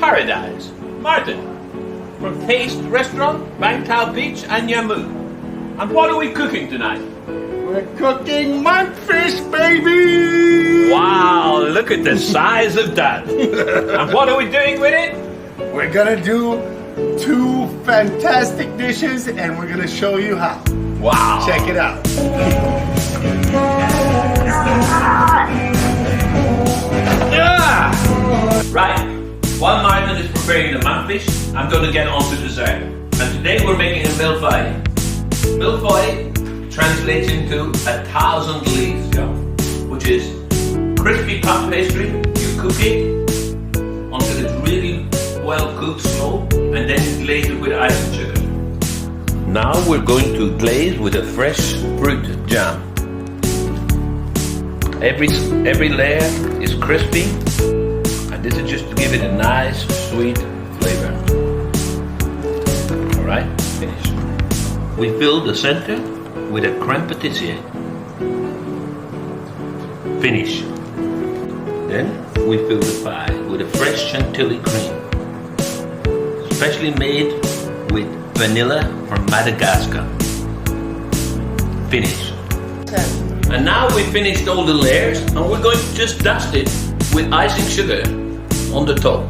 paradise. Martin, from Taste Restaurant, Bangtao Beach and Yamu. And what are we cooking tonight? We're cooking monkfish, baby! Wow, look at the size of that. And what are we doing with it? We're gonna do 2 fantastic dishes and we're gonna show you how. Wow. Check it out. Yeah. Right, while Martin is preparing the monkfish, I'm going to get on to dessert. And today we're making a milfoy. Milfoy translates into 1,000 leaves, which is crispy puff pastry. You cook it until it's really well cooked slow, and then you glaze it with ice and sugar. Now we're going to glaze with a fresh fruit jam. Every layer is crispy, and this is just to give it a nice sweet flavor. Alright, finish. We fill the center with a creme patissier. Finish. Then we fill the pie with a fresh chantilly cream, specially made with vanilla from Madagascar. Finish. And now we finished all the layers, and we're going to just dust it with icing sugar on the top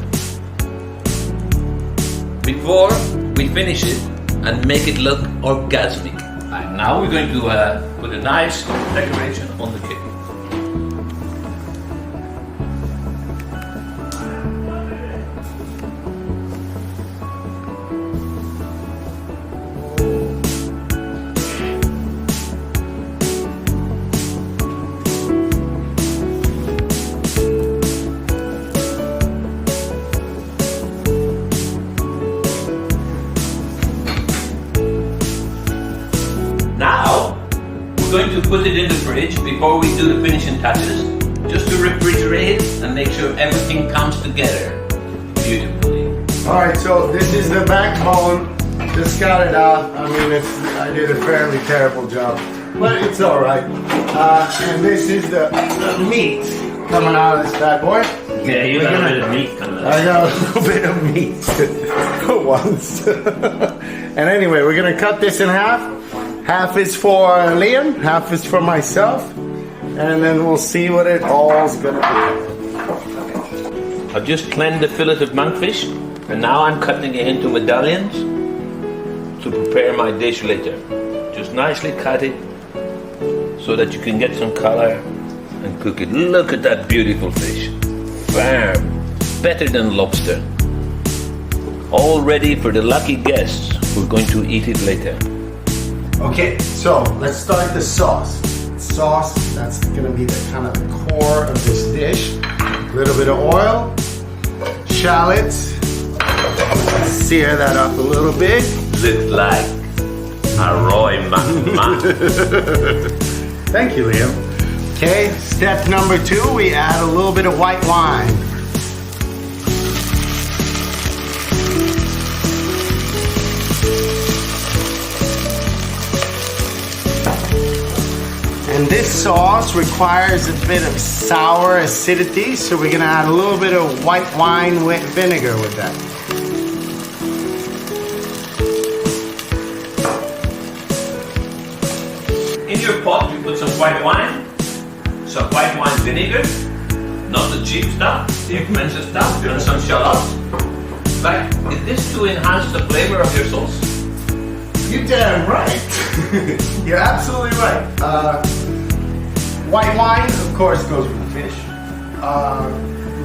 before we finish it and make it look orgasmic. And now we're going to put a nice decoration on the cake. Now, we're going to put it in the fridge before we do the finishing touches, just to refrigerate it and make sure everything comes together beautifully. Alright, so this is the backbone. Just got it out. I mean, I did a fairly terrible job, but it's alright. And this is the meat coming out of this bad boy. Yeah, you got a bit of meat coming out. I got a little bit of meat for once. And anyway, we're gonna cut this in half. Half is for Liam, half is for myself, and then we'll see what it all's gonna be. I've just cleaned the fillet of monkfish, and now I'm cutting it into medallions to prepare my dish later. Just nicely cut it so that you can get some color and cook it. Look at that beautiful fish. Firm, better than lobster. All ready for the lucky guests who are going to eat it later. Okay, so let's start the sauce. Sauce, that's gonna be the kind of the core of this dish. A little bit of oil, shallots. Sear that up a little bit. Looks like a Roy McMahon. Thank you, Liam. Okay, step number 2, we add a little bit of white wine. And this sauce requires a bit of sour acidity, so we're gonna add a little bit of white wine with vinegar with that. In your pot, you put some white wine, some white wine vinegar, not the cheap stuff, the expensive stuff, and some shallots. Like, is this to enhance the flavor of your sauce? You're damn right. You're absolutely right. White wine, of course, goes with the fish. A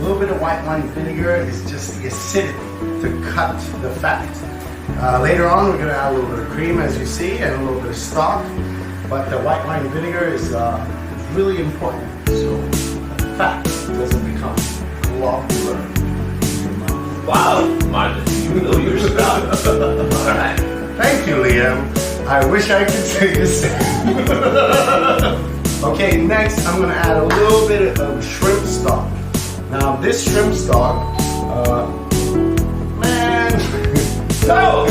little bit of white wine vinegar is just the acidity to cut the fat. Later on, we're going to add a little bit of cream, as you see, and a little bit of stock. But the white wine vinegar is really important, so the fat doesn't become globular. Wow, Martin, you know your stuff. All right. Thank you, Liam. I wish I could say the same. Okay, next I'm gonna add a little bit of shrimp stock. Now this shrimp stock, man. So,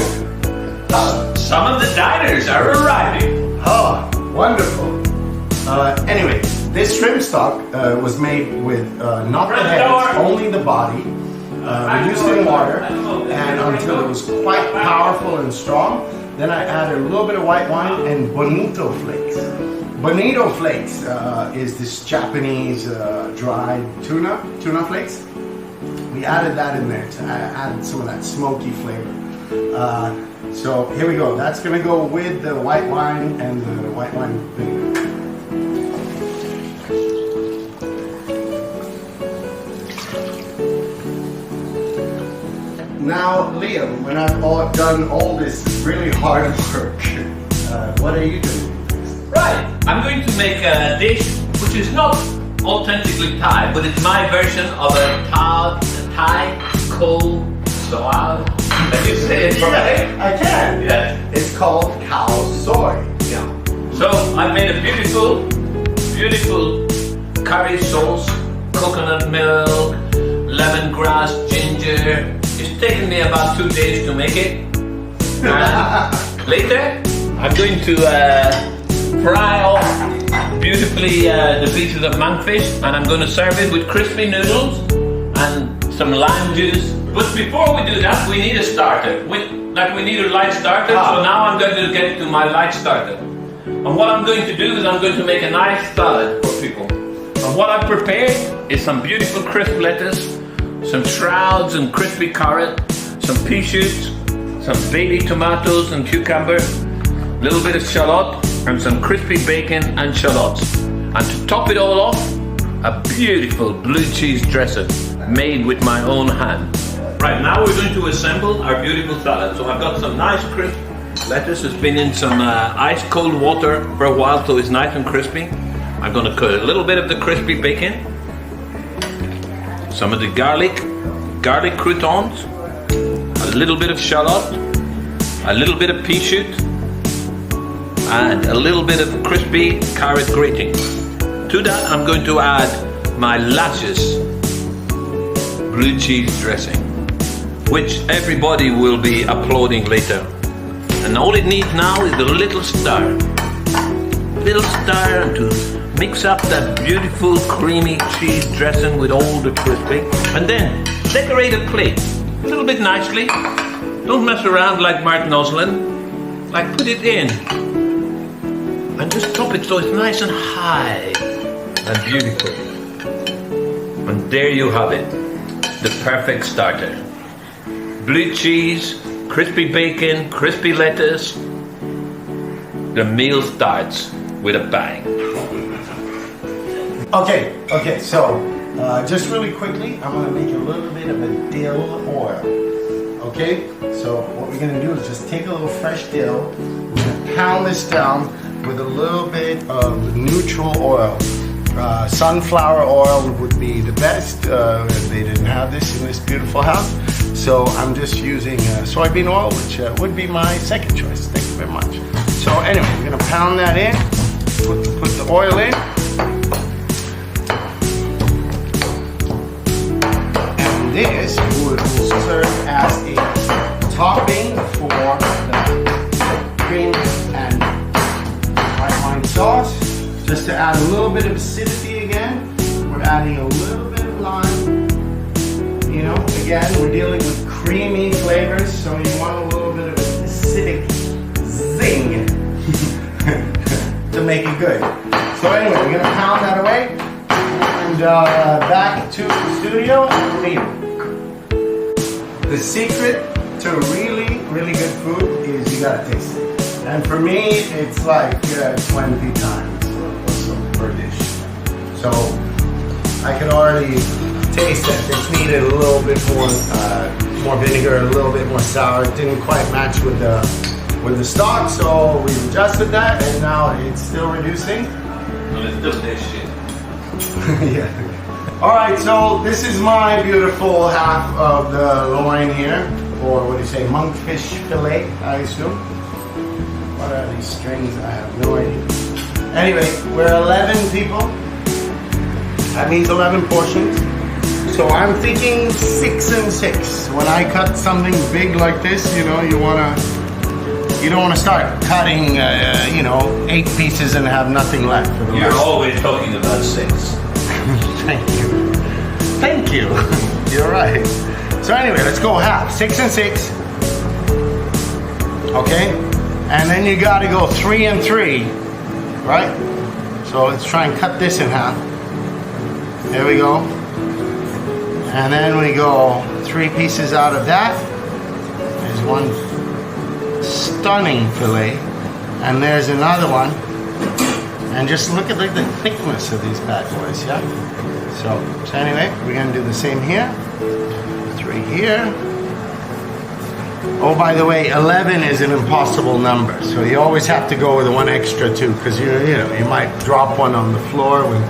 some of the diners are arriving. Oh, wonderful. Anyway, this shrimp stock was made with not the head, only the body. reduced in water, and until it was quite powerful and strong. Then I added a little bit of white wine and bonito flakes. Bonito flakes is this Japanese dried tuna flakes. We added that in there to add some of that smoky flavor. So here we go. That's gonna go with the white wine and the white wine vinegar. Now, Liam, when I've done all this really hard work, what are you doing? Right, I'm going to make a dish which is not authentically Thai, but it's my version of a Thai cold soy. Can you say it right? I can. Yes. It's called cow soy. Yeah. So I made a beautiful curry sauce, coconut milk, lemongrass, ginger. It's taken me about 2 days to make it. Later, I'm going to fry off beautifully the pieces of monkfish, and I'm going to serve it with crispy noodles and some lime juice. But before we do that, we need a starter. We need a light starter, so now I'm going to get to my light starter. And what I'm going to do is I'm going to make a nice salad for people. And what I've prepared is some beautiful crisp lettuce, some shrouds and crispy carrot, some pea shoots, some baby tomatoes and cucumber, a little bit of shallot, and some crispy bacon and shallots. And to top it all off, a beautiful blue cheese dressing made with my own hand. Right, now we're going to assemble our beautiful salad. So I've got some nice crisp lettuce. It's been in some ice cold water for a while, so it's nice and crispy. I'm going to cut a little bit of the crispy bacon, some of the garlic croutons, a little bit of shallot, a little bit of pea shoot, and a little bit of crispy carrot grating. To that, I'm going to add my luscious blue cheese dressing, which everybody will be applauding later. And all it needs now is a little stir and to mix up that beautiful creamy cheese dressing with all the crispy, and then decorate a plate a little bit nicely. Don't mess around like Martin Osland. Like, put it in and just top it so it's nice and high and beautiful. And there you have it, the perfect starter. Blue cheese, crispy bacon, crispy lettuce. The meal starts with a bang. Okay, so just really quickly, I'm gonna make a little bit of a dill oil. Okay, so what we're gonna do is just take a little fresh dill, we're gonna pound this down with a little bit of neutral oil. Sunflower oil would be the best. They didn't have this in this beautiful house, so I'm just using soybean oil, which would be my second choice. Thank you very much. So anyway, we're gonna pound that in, put the oil in, and this will serve as a topping for the cream and white wine sauce. Just to add a little bit of acidity again, we're adding a little bit of lime. You know, again, we're dealing with creamy flavors, so you want a little bit of acidic zing to make it good. So anyway, we're gonna pound that away, and back to the studio and leave. The secret to really, really good food is you gotta taste it. And for me, it's like 20 times. Per dish. So I can already taste that this needed a little bit more vinegar, a little bit more sour. It didn't quite match with the stock, so we adjusted that, and now it's still reducing. Well, it's still tasty. Yeah. All right, so this is my beautiful half of the loin here, or what do you say, monkfish fillet, I assume. What are these strings? I have no idea. Anyway, we're 11 people. That means 11 portions. So I'm thinking 6 and 6. When I cut something big like this, you know, you don't want to start cutting, 8 pieces and have nothing left for the You're rest. always talking about 6. Thank you. Thank you. You're right. So anyway, let's go half. 6 and 6. Okay? And then you gotta go 3 and 3. Right? So let's try and cut this in half. There we go. And then we go 3 pieces out of that. There's one stunning fillet. And there's another one. And just look at the thickness of these bad boys, yeah? So anyway, we're gonna do the same here. 3 here. Oh, by the way, 11 is an impossible number. So you always have to go with one extra too, because you know, you might drop one on the floor when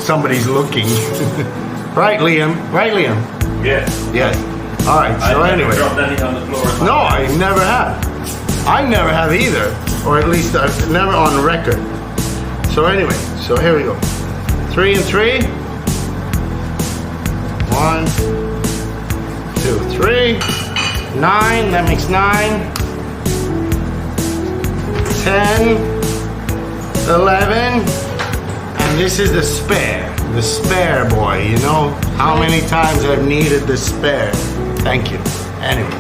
somebody's looking. Right, Liam? Right, Liam? Yes. Yes. All right, so I anyway. never dropped anything on the floor. No, I never have. I never have either. Or at least I've never on record. So anyway, so here we go. 3 and 3. 1, 2, 3. 9, that makes 9. 10, 11, and this is the spare boy. You know how many times I've needed the spare. Thank you. Anyway,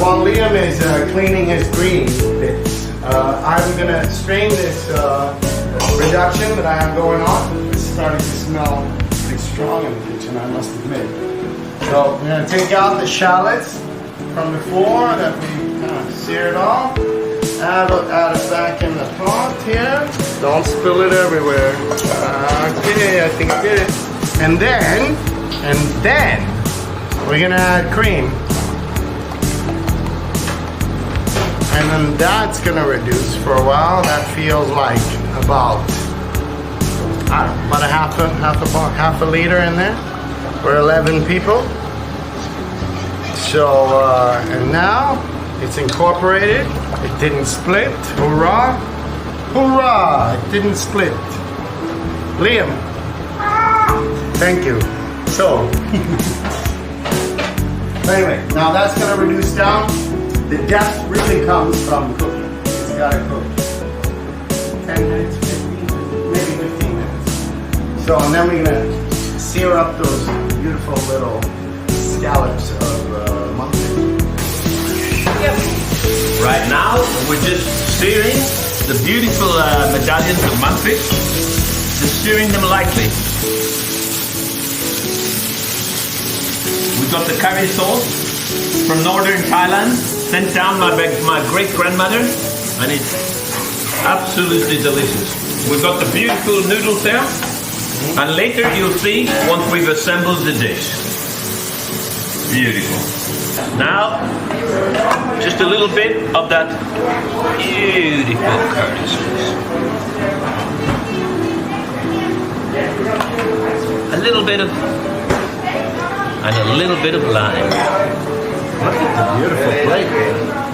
while Liam is cleaning his green bits, I'm gonna strain this reduction that I have going on. It's starting to smell pretty strong in the kitchen, I must admit. So we're gonna take out the shallots from before that we kind of seared off. Add it back in the pot here. Don't spill it everywhere. Okay, I think I did it. And then we're gonna add cream. And then that's gonna reduce for a while. That feels like about a half a liter in there for 11 people. So and now it's incorporated. It didn't split. Hurrah! Hurrah! It didn't split. Liam. Thank you. So anyway, now that's gonna reduce down. The depth really comes from cooking. It's gotta cook 10 minutes, 15, maybe 15 minutes. So, and then we're gonna sear up those beautiful little scallops of monkfish. Yep. Right now, we're just searing the beautiful medallions of monkfish. Just searing them lightly. We've got the curry sauce from northern Thailand, sent down by my great-grandmother, and it's absolutely delicious. We've got the beautiful noodles there, and later you'll see once we've assembled the dish. Beautiful. Now, just a little bit of that beautiful curry sauce. A little bit of, and a little bit of lime. Look at the beautiful plate.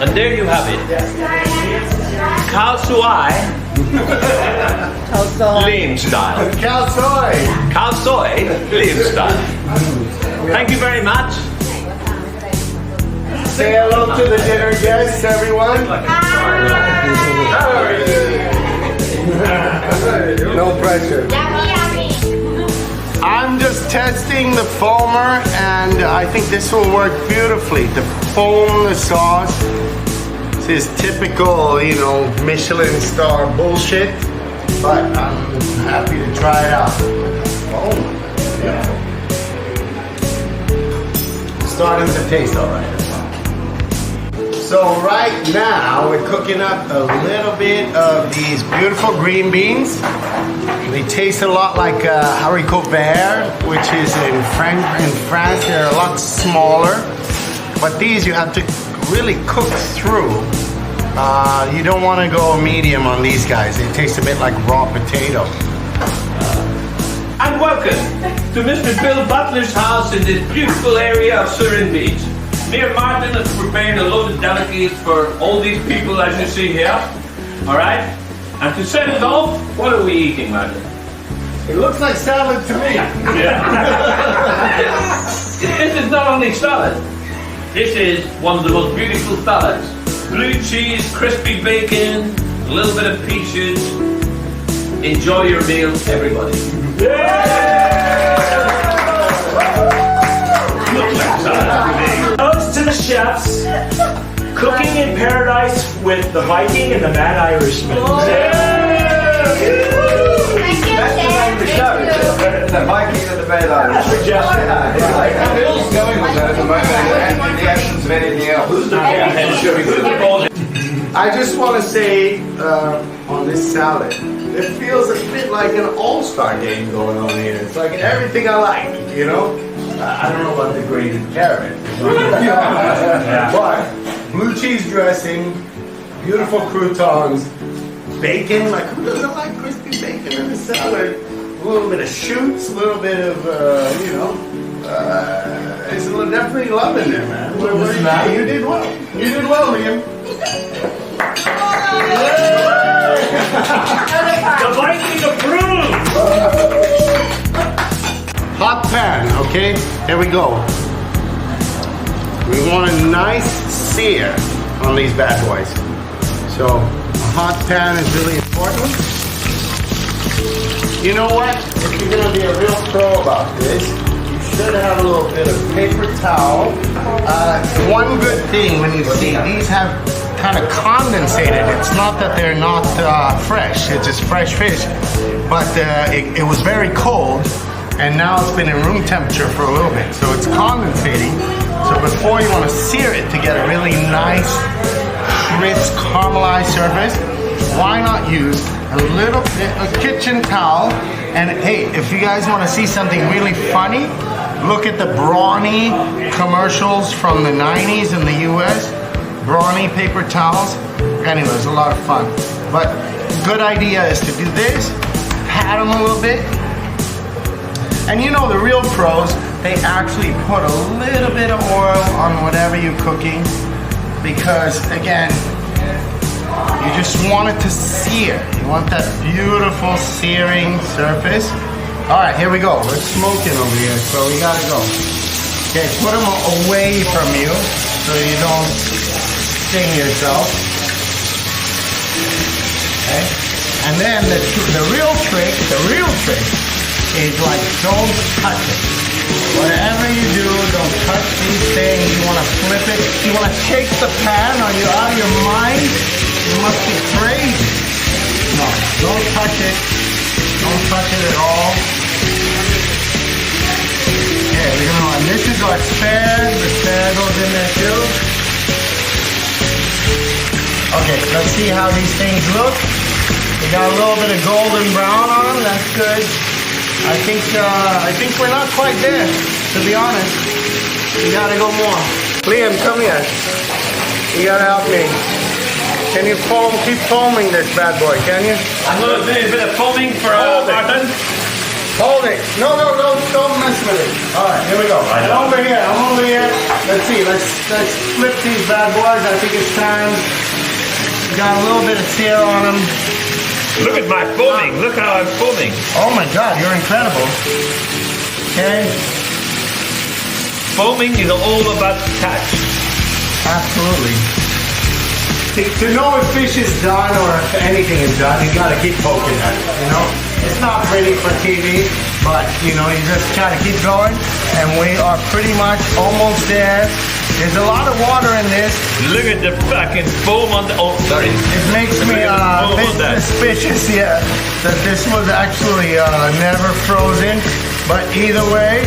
And there you have it. Khao Soi, Liam style. Khao Soi. Khao Soi, Liam style. Thank you very much. Say hello to the dinner guests, everyone. No pressure. I'm just testing the foamer, and I think this will work beautifully. To foam the sauce. This is typical, you know, Michelin star bullshit, but I'm happy to try it out. Oh, yeah. Starting to taste all right. So right now we're cooking up a little bit of these beautiful green beans. They taste a lot like haricot vert, which is in France. They're a lot smaller, but these you have to really cook through. You don't want to go medium on these guys. They taste a bit like raw potato. And welcome to Mr. Bill Butler's house in this beautiful area of Surin Beach. Me and Martin have prepared a load of delicacies for all these people as you see here. Alright? And to set it off, what are we eating, Martin? It looks like salad to me. Yeah. This is not only salad. This is one of the most beautiful salads. Blue cheese, crispy bacon, a little bit of peaches. Enjoy your meal, everybody. Yeah! chefs cooking in paradise with the Viking and the Mad Irishman. The Viking and the Mad Irish. Bill's going with that at the moment, and in the absence of anything else. I just want to say on this salad, it feels a bit like an all-star game going on here. It's like everything I like, you know? I don't know about the grated carrot. But blue cheese dressing, beautiful croutons, bacon, like who doesn't like crispy bacon in a salad? A little bit of shoots, a little bit of, you know, it's definitely love in there, man. You did well. You did well, Liam. The Viking approved! Hot pan, okay? Here we go. We want a nice sear on these bad boys. So, a hot pan is really important. You know what? If you're gonna be a real pro about this, you should have a little bit of paper towel. One good thing when you see these have kind of condensated. It's not that they're not fresh. It's just fresh fish, but it was very cold, and now it's been in room temperature for a little bit, so it's condensating. So before you want to sear it to get a really nice, crisp, caramelized surface, why not use a little bit of kitchen towel? And hey, if you guys want to see something really funny, look at the Brawny commercials from the 90s in the US. Brawny paper towels. Anyway, it was a lot of fun. But good idea is to do this, pat them a little bit. And you know the real pros, they actually put a little bit of oil on whatever you're cooking, because again, you just want it to sear. You want that beautiful searing surface. All right, here we go. We're smoking over here, so we gotta go. Okay, put them away from you so you don't sting yourself. Okay, and then the real trick is like don't touch it. Whatever you do, don't touch these things. You want to flip it. You want to shake the pan. Are you out of your mind? You must be crazy. No, don't touch it. Don't touch it at all. Okay, we're gonna. And this is our spare. The spare goes in there too. Okay, let's see how these things look. We got a little bit of golden brown on them. That's good. I think we're not quite there, to be honest. We gotta go more. Liam, come here. You gotta help me. Can you keep foaming this bad boy, can you? I'm going to do a bit of foaming for Martin. Hold it. No, don't mess with it. All right, here we go. I'm over here. Let's see. Let's flip these bad boys. I think it's time. Got a little bit of sear on them. Look at my foaming. Look how I'm foaming. Oh my God, you're incredible. Okay. Foaming is all about touch. Absolutely. To know if fish is done or if anything is done, you gotta keep poking at it, you know? It's not pretty for TV, but you know, you just gotta keep going, and we are pretty much almost there. There's a lot of water in this. Look at the fucking foam on the... Oh, sorry. It makes me a bit suspicious, yeah, that this was actually never frozen, but either way,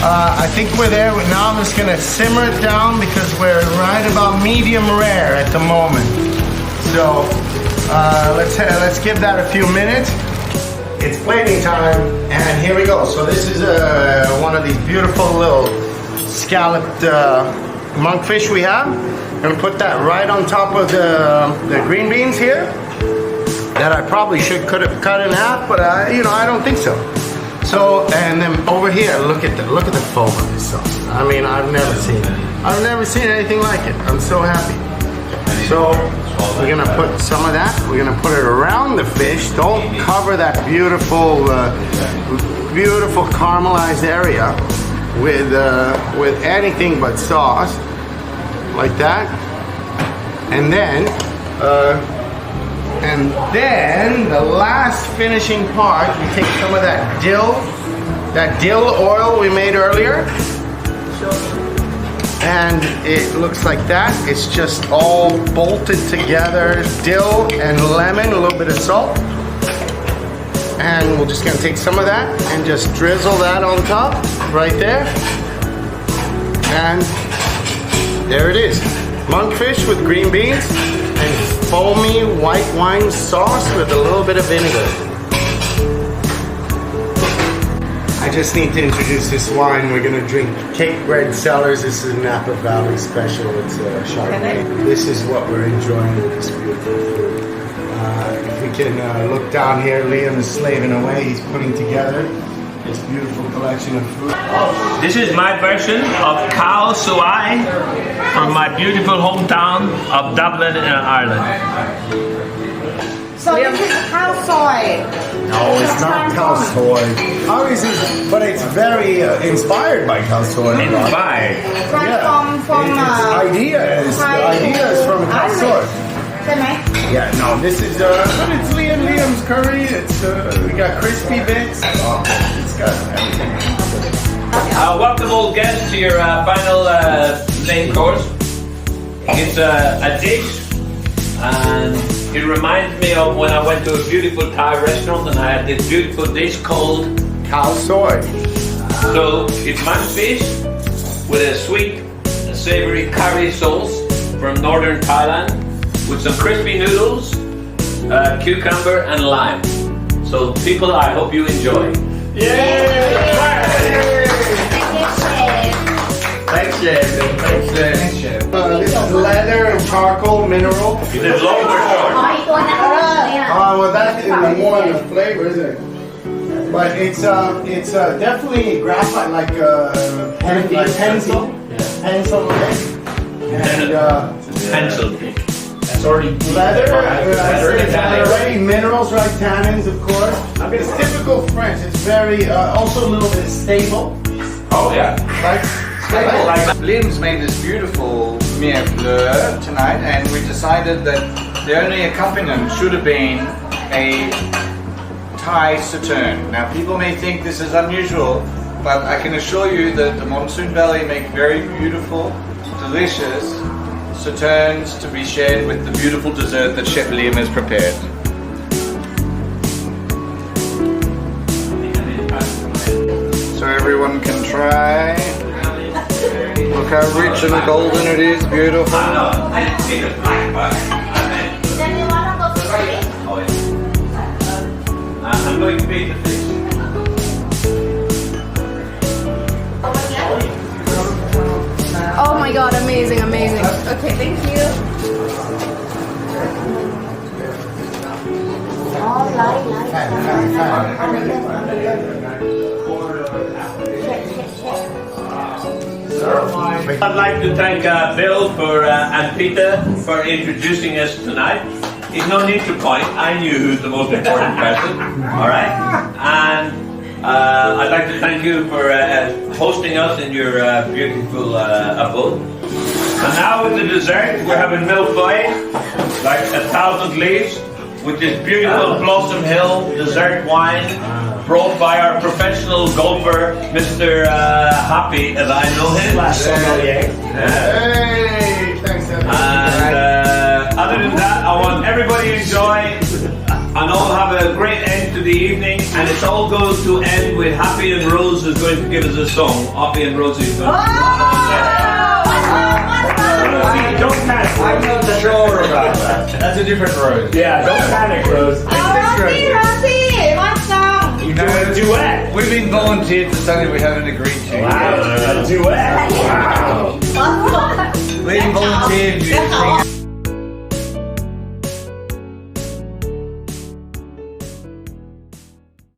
I think we're there. Now I'm just gonna simmer it down because we're right about medium rare at the moment. So let's give that a few minutes. It's plating time, and here we go. So this is one of these beautiful little scalloped monkfish we have. I'm gonna put that right on top of the green beans here. That I probably could have cut in half, but I don't think so. So, and then over here, look at the foam of this sauce. I mean, I've never seen anything like it. I'm so happy. So, we're gonna put some of that. We're gonna put it around the fish. Don't cover that beautiful, beautiful caramelized area with anything but sauce, like that. And then the last finishing part, we take some of that dill oil we made earlier. And it looks like that. It's just all bolted together. Dill and lemon, a little bit of salt. And we're just gonna take some of that and just drizzle that on top, right there. And there it is. Monkfish with green beans and foamy white wine sauce with a little bit of vinegar. I just need to introduce this wine. We're gonna drink Cape Red Cellars. This is a Napa Valley special. It's a Chardonnay. This is what we're enjoying with this beautiful food. If we can look down here, Liam is slaving away. He's putting together this beautiful collection of food. This is my version of Khao Soi from my beautiful hometown of Dublin in Ireland. So this is khao soi. No, it's not khao soi. Ours is, but it's very inspired by khao soi. Inspired. From The idea is from khao soi. Yeah, no, this is but it's Liam's curry. It's we got crispy bits. It's got everything. Welcome all guests to your final main course. It's a dish, and it reminds me of when I went to a beautiful Thai restaurant and I had this beautiful dish called Khao soi. So it's monkfish with a sweet, savory curry sauce from northern Thailand with some crispy noodles, cucumber and lime. So people, I hope you enjoy. Thanks, Chef. Thanks, Chef. This is leather and charcoal mineral. Is it long or short? Well, that is more in the flavor, isn't it? But it's definitely graphite, like pencil, pencil, and Pencil. It's already leather. It's tannin. already minerals, right? Tannins, of course. It's typical French. It's very also a little bit stable, Oh yeah. right? Liam's made this beautiful miel bleu tonight, and we decided that the only accompaniment should have been a Thai sauterne. Now, people may think this is unusual, but I can assure you that the Monsoon Valley make very beautiful, delicious sauternes to be shared with the beautiful dessert that Chef Liam has prepared. So everyone can try. Look how rich and golden it is, beautiful. Oh yeah. I'm going to be the fish. Oh my god, amazing, amazing. Okay, thank you. I'd like to thank Bill and Peter for introducing us tonight. There's no need to point. I knew who's the most important person. All right, and I'd like to thank you for hosting us in your beautiful abode. And now with the dessert, we're having millefeuille, like 1,000 leaves, with this beautiful Blossom Hill dessert wine, brought by our professional golfer, Mr. Happy, as I know him. sommelier. Hey, thanks, Evan. And other than that, I want everybody to enjoy and all have a great end to the evening. And it's all going to end with Happy and Rose is going to give us a song. Happy and Rose is going to Don't panic. I'm not sure about that. That's a different rose. Yeah, don't panic, Rose. You do a duet. We've been volunteered for something we haven't agreed to. Wow, a duet. Wow. Liam volunteered